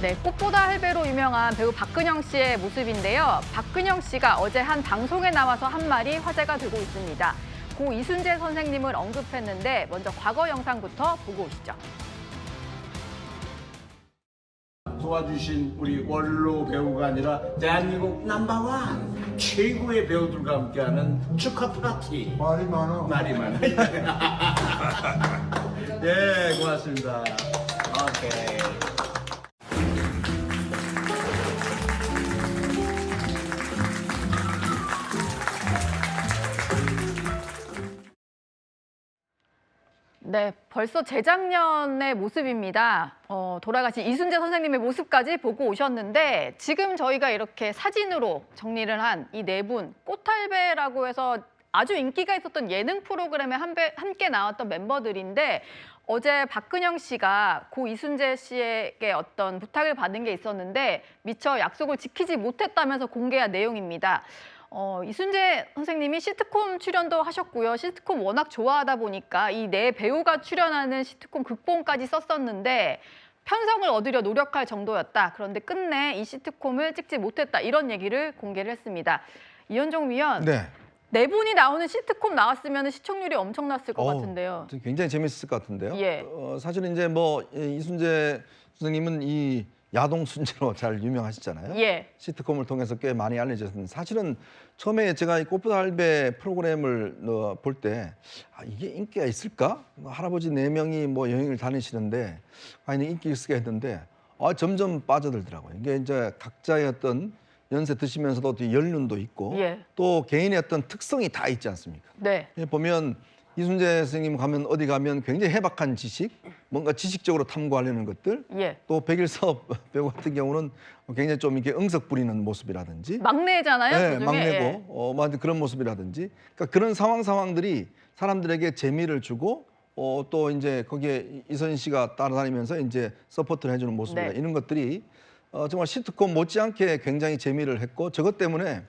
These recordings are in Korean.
네, 꽃보다 할배로 유명한 배우 박근영 씨의 모습인데요. 박근영 씨가 어제 한 방송에 나와서 한 말이 화제가 되고 있습니다. 고 이순재 선생님을 언급했는데 먼저 과거 영상부터 보고 오시죠. 도와주신 우리 원로 배우가 아니라 대한민국 넘버원 최고의 배우들과 함께하는 축하 파티. 말이 많아. 말이 많아. 예, 고맙습니다. 오케이. 네, 벌써 재작년의 모습입니다. 돌아가신 이순재 선생님의 모습까지 보고 오셨는데 지금 저희가 이렇게 사진으로 정리를 한 이 네 분, 꽃할배라고 해서 아주 인기가 있었던 예능 프로그램에 함께 나왔던 멤버들인데 어제 박근영 씨가 고 이순재 씨에게 어떤 부탁을 받은 게 있었는데 미처 약속을 지키지 못했다면서 공개한 내용입니다. 이순재 선생님이 시트콤 출연도 하셨고요. 시트콤 워낙 좋아하다 보니까 이 네 배우가 출연하는 시트콤 극본까지 썼었는데 편성을 얻으려 노력할 정도였다. 그런데 끝내 이 시트콤을 찍지 못했다. 이런 얘기를 공개를 했습니다. 이현종 위원, 네 분이 나오는 시트콤 나왔으면 시청률이 엄청났을 것 같은데요. 굉장히 재밌을 것 같은데요. 예. 사실은 이제 뭐 이순재 선생님은 이 야동 순재로 잘 유명하시잖아요. 예. 시트콤을 통해서 꽤 많이 알려졌는데 사실은 처음에 제가 이 꽃보다 할배 프로그램을 볼 때 이게 인기가 있을까? 할아버지 4명이 뭐 여행을 다니시는데 과연 인기 있을까 했는데 점점 빠져들더라고요. 이게 이제 각자의 어떤 연세 드시면서도 또 연륜도 있고 예. 또 개인의 어떤 특성이 다 있지 않습니까? 네. 보면 이순재 선생님 가면 어디 가면 굉장히 해박한 지식, 뭔가 지식적으로 탐구하려는 것들, 예. 또 백일섭 배우 같은 경우는 굉장히 좀 이렇게 응석 부리는 모습이라든지, 막내잖아요. 네, 그중에. 막내고 뭐 그런 모습이라든지, 그러니까 그런 상황들이 사람들에게 재미를 주고 또 이제 거기에 이선희 씨가 따라다니면서 이제 서포트를 해주는 모습이다. 네. 이런 것들이 정말 시트콤 못지않게 굉장히 재미를 했고 저것 때문에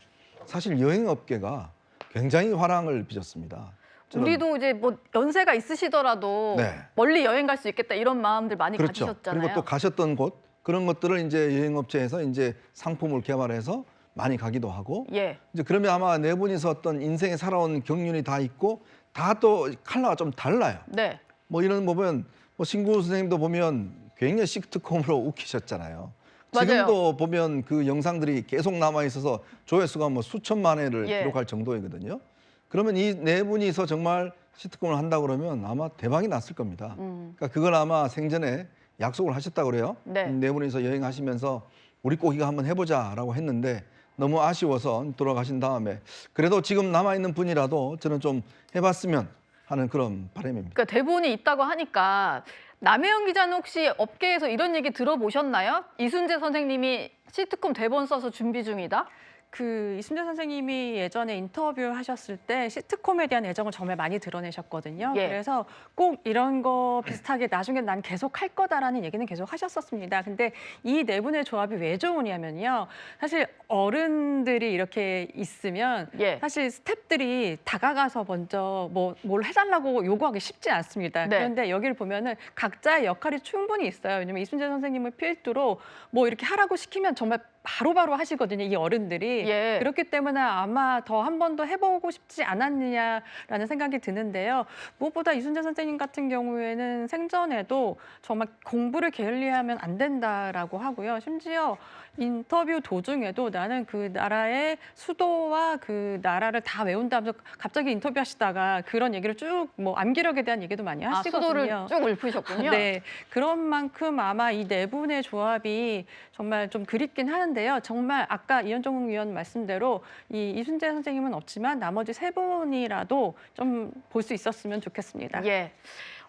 사실 여행업계가 굉장히 화랑을 빚었습니다. 우리도 이제 뭐 연세가 있으시더라도 네. 멀리 여행 갈 수 있겠다 이런 마음들 많이 그렇죠. 가지셨잖아요. 그리고 또 가셨던 곳 그런 것들을 이제 여행업체에서 이제 상품을 개발해서 많이 가기도 하고 예. 이제 그러면 아마 네 분이서 어떤 인생에 살아온 경륜이 다 있고 다 또 컬러가 좀 달라요. 네. 뭐 이런 거 보면 뭐 신구 선생님도 보면 굉장히 시트콤으로 웃기셨잖아요. 맞아요. 지금도 보면 그 영상들이 계속 남아 있어서 조회수가 뭐 수천만 회를 예. 기록할 정도이거든요. 그러면 이 네 분이서 정말 시트콤을 한다 그러면 아마 대박이 났을 겁니다. 그러니까 그걸 아마 생전에 약속을 하셨다고 그래요. 네. 네 분이서 여행하시면서 우리 꼭 이거 한번 해보자라고 했는데 너무 아쉬워서 돌아가신 다음에 그래도 지금 남아있는 분이라도 저는 좀 해봤으면 하는 그런 바람입니다. 그러니까 대본이 있다고 하니까 남혜영 기자는 혹시 업계에서 이런 얘기 들어보셨나요? 이순재 선생님이 시트콤 대본 써서 준비 중이다? 그 이순재 선생님이 예전에 인터뷰 하셨을 때 시트콤에 대한 애정을 정말 많이 드러내셨거든요. 예. 그래서 꼭 이런 거 비슷하게 나중에 난 계속 할 거다라는 얘기는 계속 하셨었습니다. 근데 이 네 분의 조합이 왜 좋으냐면요. 사실 어른들이 이렇게 있으면 예. 사실 스태프들이 다가가서 먼저 뭘 해달라고 요구하기 쉽지 않습니다. 네. 그런데 여기를 보면은 각자의 역할이 충분히 있어요. 왜냐면 이순재 선생님을 필두로 뭐 이렇게 하라고 시키면 정말 바로바로 하시거든요, 이 어른들이. 예. 그렇기 때문에 아마 더 한 번 더 해보고 싶지 않았느냐라는 생각이 드는데요. 무엇보다 이순재 선생님 같은 경우에는 생전에도 정말 공부를 게을리하면 안 된다라고 하고요. 심지어 인터뷰 도중에도 나는 그 나라의 수도와 그 나라를 다 외운다면서 갑자기 인터뷰하시다가 그런 얘기를 쭉 뭐 암기력에 대한 얘기도 많이 하시거든요. 수도를 쭉 읊으셨군요. 네, 그런 만큼 아마 이 네 분의 조합이 정말 좀 그립긴 하는데요. 정말 아까 이현종 위원 말씀대로 이 이순재 선생님은 없지만 나머지 세 분이라도 좀 볼 수 있었으면 좋겠습니다. 예.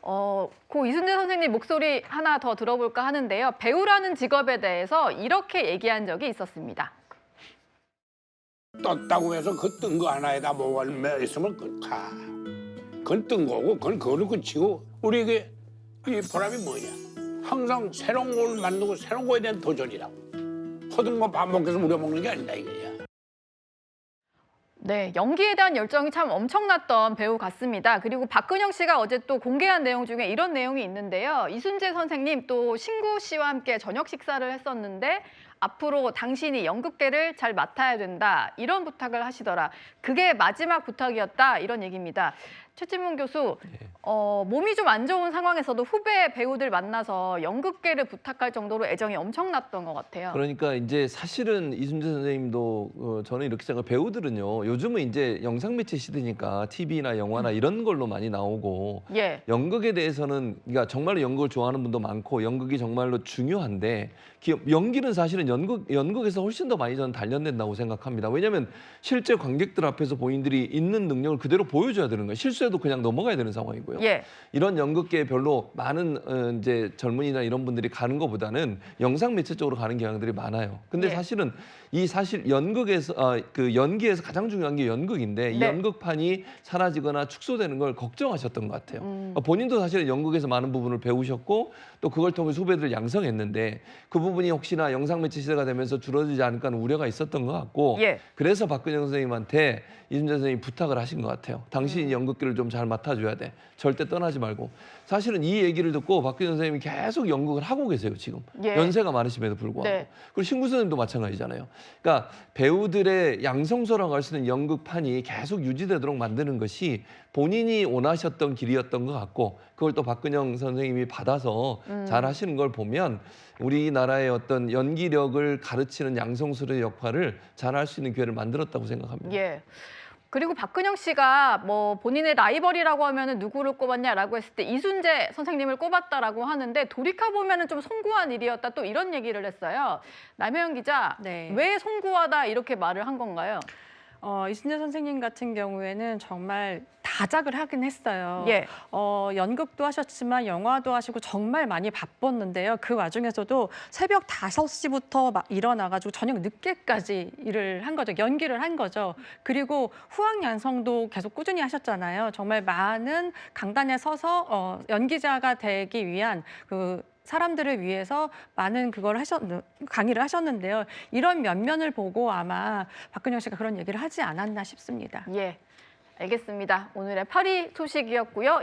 고 이순재 선생님 목소리 하나 더 들어볼까 하는데요. 배우라는 직업에 대해서 이렇게 얘기한 적이 있었습니다. 떴다고 해서 그 뜬 거 하나에다 뭐가 있으면 그건 뜬 거고 그건 그걸로 끝이고 우리에게 이 보람이 뭐냐. 항상 새로운 걸 만들고 새로운 거에 대한 도전이라고. 허둥 뭐 밥 먹기 위해서 우려먹는 게 아니다 이거야. 네, 연기에 대한 열정이 참 엄청났던 배우 같습니다. 그리고 박근영 씨가 어제 또 공개한 내용 중에 이런 내용이 있는데요. 이순재 선생님 또 신구 씨와 함께 저녁 식사를 했었는데 앞으로 당신이 연극계를 잘 맡아야 된다 이런 부탁을 하시더라. 그게 마지막 부탁이었다 이런 얘기입니다. 최진문 교수, 몸이 좀 안 좋은 상황에서도 후배 배우들 만나서 연극계를 부탁할 정도로 애정이 엄청났던 것 같아요. 그러니까 이제 사실은 이순재 선생님도 저는 이렇게 생각해요. 배우들은요. 요즘은 이제 영상 매체 시대니까 TV나 영화나 이런 걸로 많이 나오고 예. 연극에 대해서는 그러니까 정말로 연극을 좋아하는 분도 많고 연극이 정말로 중요한데 연기는 사실은 연극에서 훨씬 더 많이 저는 단련된다고 생각합니다. 왜냐하면 실제 관객들 앞에서 본인들이 있는 능력을 그대로 보여줘야 되는 거예요. 실수해도 그냥 넘어가야 되는 상황이고요. 예. 이런 연극계에 별로 많은 이제 젊은이나 이런 분들이 가는 것보다는 영상 매체 쪽으로 가는 경향들이 많아요. 근데 예. 사실은 사실 연극에서 그 연기에서 가장 중요한 게 연극인데 이 네. 연극판이 사라지거나 축소되는 걸 걱정하셨던 것 같아요. 본인도 사실은 연극에서 많은 부분을 배우셨고 또 그걸 통해 후배들을 양성했는데 그 부분이 혹시나 영상 매체 시대가 되면서 줄어들지 않을까 하는 우려가 있었던 것 같고 예. 그래서 박근영 선생님한테 이순재 선생님이 부탁을 하신 것 같아요. 당신이 연극기를 좀 잘 맡아줘야 돼. 절대 떠나지 말고. 사실은 이 얘기를 듣고 박근영 선생님이 계속 연극을 하고 계세요, 지금. 예. 연세가 많으심에도 불구하고. 네. 그리고 신구 선생님도 마찬가지잖아요. 그러니까 배우들의 양성소라고 할 수 있는 연극판이 계속 유지되도록 만드는 것이 본인이 원하셨던 길이었던 것 같고 그걸 또 박근영 선생님이 받아서 잘 하시는 걸 보면 우리나라의 어떤 연기력을 가르치는 양성소의 역할을 잘 할 수 있는 기회를 만들었다고 생각합니다. 예. 그리고 박근영 씨가 뭐 본인의 라이벌이라고 하면은 누구를 꼽았냐라고 했을 때 이순재 선생님을 꼽았다라고 하는데 돌이켜 보면은 좀 송구한 일이었다 또 이런 얘기를 했어요. 남혜영 기자, 네. 왜 송구하다 이렇게 말을 한 건가요? 이순재 선생님 같은 경우에는 정말 다작을 하긴 했어요. 예. 연극도 하셨지만 영화도 하시고 정말 많이 바빴는데요. 그 와중에서도 새벽 5시부터 막 일어나가지고 저녁 늦게까지 일을 한 거죠. 연기를 한 거죠. 그리고 후학양성도 계속 꾸준히 하셨잖아요. 정말 많은 강단에 서서 연기자가 되기 위한 그 사람들을 위해서 많은 강의를 하셨는데요. 이런 면면을 보고 아마 박근영 씨가 그런 얘기를 하지 않았나 싶습니다. 예. 알겠습니다. 오늘의 파리 소식이었고요.